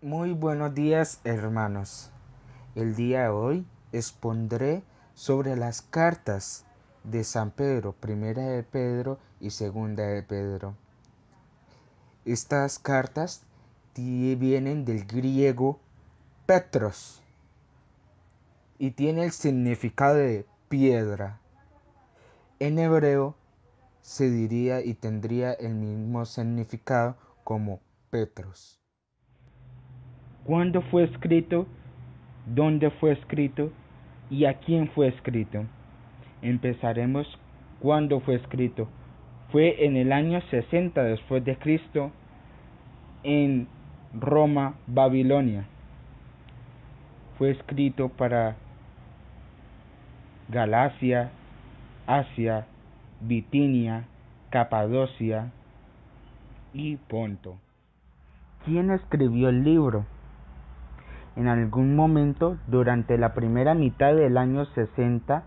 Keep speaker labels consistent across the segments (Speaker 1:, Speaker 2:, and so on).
Speaker 1: Muy buenos días, hermanos. El día de hoy expondré sobre las cartas de San Pedro, primera de Pedro y segunda de Pedro. Estas cartas vienen del griego Petros y tiene el significado de piedra. En hebreo se diría y tendría el mismo significado como Petros. ¿Cuándo fue escrito? ¿Dónde fue escrito? ¿Y a quién fue escrito? Empezaremos cuándo fue escrito. Fue en el año 60 después de Cristo en Roma, Babilonia. Fue escrito para Galacia, Asia, Bitinia, Capadocia y Ponto. ¿Quién escribió el libro? En algún momento durante la primera mitad del año 60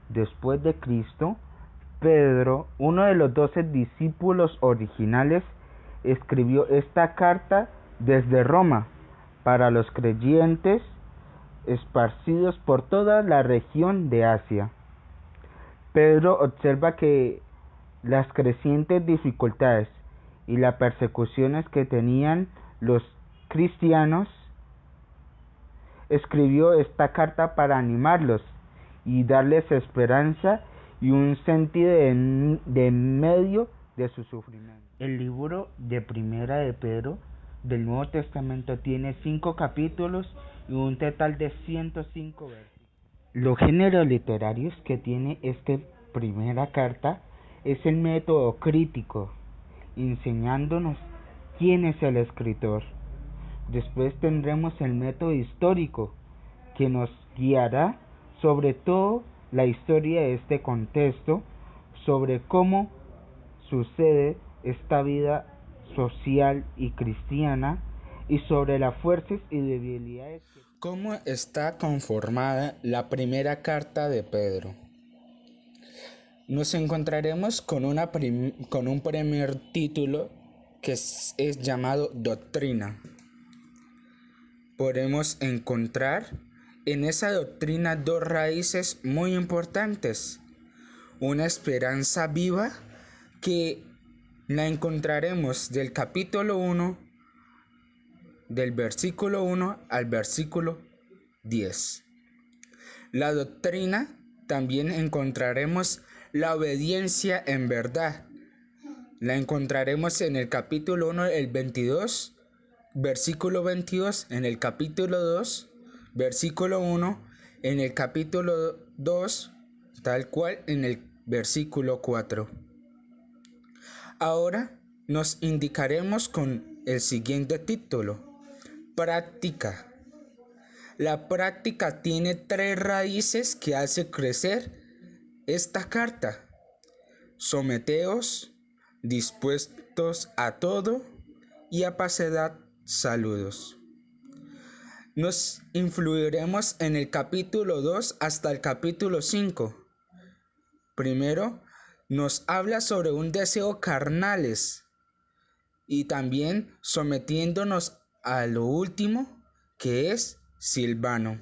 Speaker 1: después de Cristo, Pedro, uno de los 12 discípulos originales, escribió esta carta desde Roma para los creyentes esparcidos por toda la región de Asia. Pedro observa que las crecientes dificultades y las persecuciones que tenían los cristianos, escribió esta carta para animarlos y darles esperanza y un sentido de medio de su sufrimiento. El libro de Primera de Pedro del Nuevo Testamento tiene 5 capítulos y un total de 105 versículos. Los géneros literarios que tiene esta primera carta es el método crítico, enseñándonos quién es el escritor. Después tendremos el método histórico, que nos guiará sobre todo la historia de este contexto, sobre cómo sucede esta vida social y cristiana y sobre las fuerzas y debilidades. ¿Cómo está conformada la primera carta de Pedro? Nos encontraremos con un primer título que es llamado Doctrina. Podemos encontrar en esa doctrina dos raíces muy importantes. Una esperanza viva que la encontraremos del capítulo 1, del versículo 1 al versículo 10. La doctrina también encontraremos la obediencia en verdad. La encontraremos en el capítulo 1, el 22, versículo 22, en el capítulo 2, versículo 1, en el capítulo 2, tal cual en el versículo 4. Ahora nos indicaremos con el siguiente título: práctica. La práctica tiene 3 raíces que hace crecer esta carta: someteos, dispuestos a todo y apacidad saludos. Nos influiremos en el capítulo 2 hasta el capítulo 5. Primero, nos habla sobre un deseo carnales y también sometiéndonos a lo último, que es Silvano.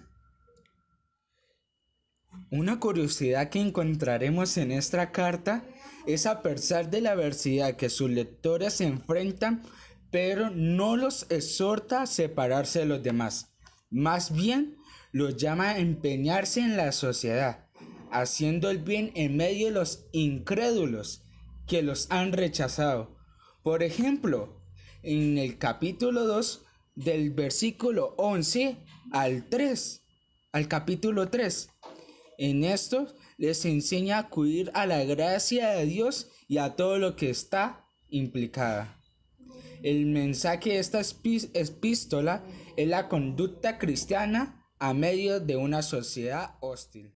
Speaker 1: Una curiosidad que encontraremos en esta carta es, a pesar de la adversidad que sus lectores se enfrentan, Pedro no los exhorta a separarse de los demás. Más bien, los llama a empeñarse en la sociedad, haciendo el bien en medio de los incrédulos que los han rechazado. Por ejemplo, en el capítulo 2, del versículo 11 al capítulo 3, en esto les enseña a acudir a la gracia de Dios y a todo lo que está implicada. El mensaje de esta epístola es la conducta cristiana a medio de una sociedad hostil.